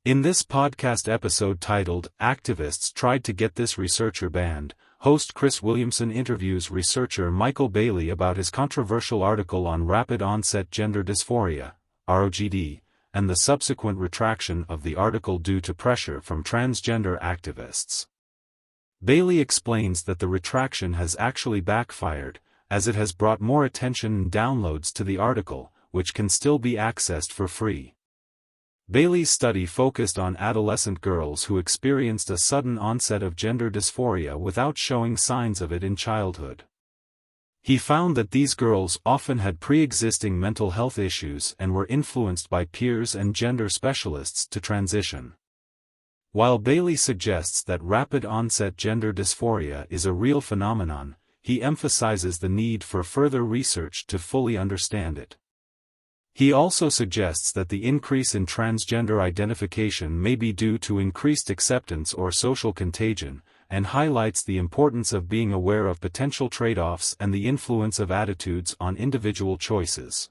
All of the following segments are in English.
In this podcast episode titled, "Activists Tried to Get This Researcher Banned," host Chris Williamson interviews researcher Michael Bailey about his controversial article on rapid onset gender dysphoria, ROGD, and the subsequent retraction of the article due to pressure from transgender activists. Bailey explains that the retraction has actually backfired, as it has brought more attention and downloads to the article, which can still be accessed for free. Bailey's study focused on adolescent girls who experienced a sudden onset of gender dysphoria without showing signs of it in childhood. He found that these girls often had pre-existing mental health issues and were influenced by peers and gender specialists to transition. While Bailey suggests that rapid onset gender dysphoria is a real phenomenon, he emphasizes the need for further research to fully understand it. He also suggests that the increase in transgender identification may be due to increased acceptance or social contagion, and highlights the importance of being aware of potential trade-offs and the influence of attitudes on individual choices.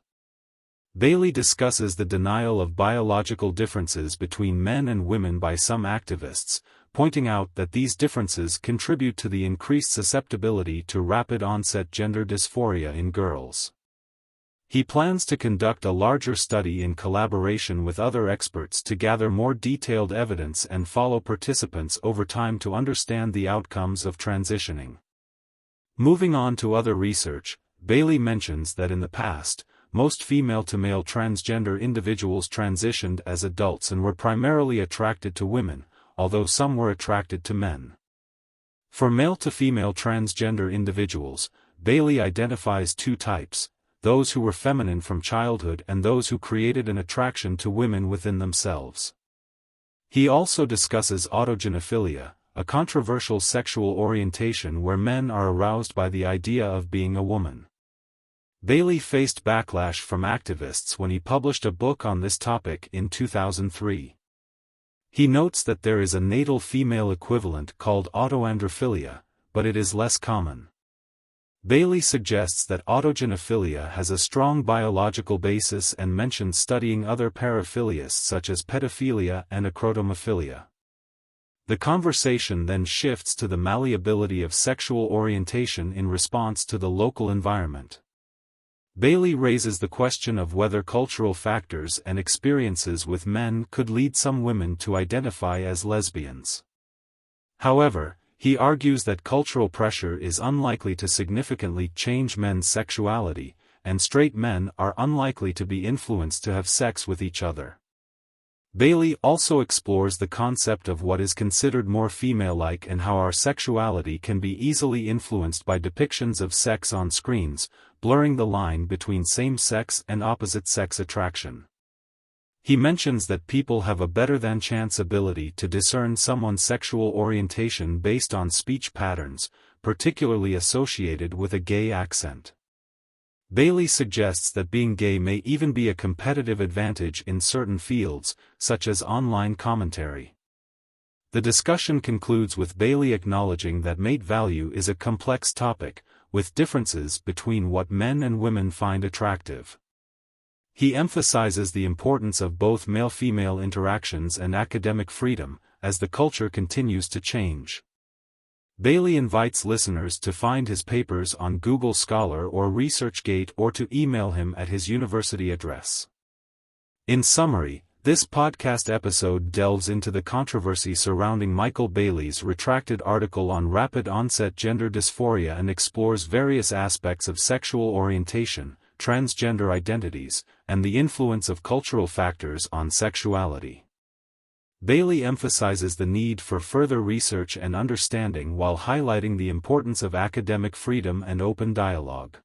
Bailey discusses the denial of biological differences between men and women by some activists, pointing out that these differences contribute to the increased susceptibility to rapid-onset gender dysphoria in girls. He plans to conduct a larger study in collaboration with other experts to gather more detailed evidence and follow participants over time to understand the outcomes of transitioning. Moving on to other research, Bailey mentions that in the past, most female-to-male transgender individuals transitioned as adults and were primarily attracted to women, although some were attracted to men. For male-to-female transgender individuals, Bailey identifies two types: those who were feminine from childhood and those who created an attraction to women within themselves. He also discusses autogenophilia, a controversial sexual orientation where men are aroused by the idea of being a woman. Bailey faced backlash from activists when he published a book on this topic in 2003. He notes that there is a natal female equivalent called autoandrophilia, but it is less common. Bailey suggests that autogenophilia has a strong biological basis and mentions studying other paraphilias such as pedophilia and acrotomophilia. The conversation then shifts to the malleability of sexual orientation in response to the local environment. Bailey raises the question of whether cultural factors and experiences with men could lead some women to identify as lesbians. However, he argues that cultural pressure is unlikely to significantly change men's sexuality, and straight men are unlikely to be influenced to have sex with each other. Bailey also explores the concept of what is considered more female-like and how our sexuality can be easily influenced by depictions of sex on screens, blurring the line between same-sex and opposite-sex attraction. He mentions that people have a better-than-chance ability to discern someone's sexual orientation based on speech patterns, particularly associated with a gay accent. Bailey suggests that being gay may even be a competitive advantage in certain fields, such as online commentary. The discussion concludes with Bailey acknowledging that mate value is a complex topic, with differences between what men and women find attractive. He emphasizes the importance of both male-female interactions and academic freedom, as the culture continues to change. Bailey invites listeners to find his papers on Google Scholar or ResearchGate or to email him at his university address. In summary, this podcast episode delves into the controversy surrounding Michael Bailey's retracted article on rapid-onset gender dysphoria and explores various aspects of sexual orientation, transgender identities, and the influence of cultural factors on sexuality. Bailey emphasizes the need for further research and understanding while highlighting the importance of academic freedom and open dialogue.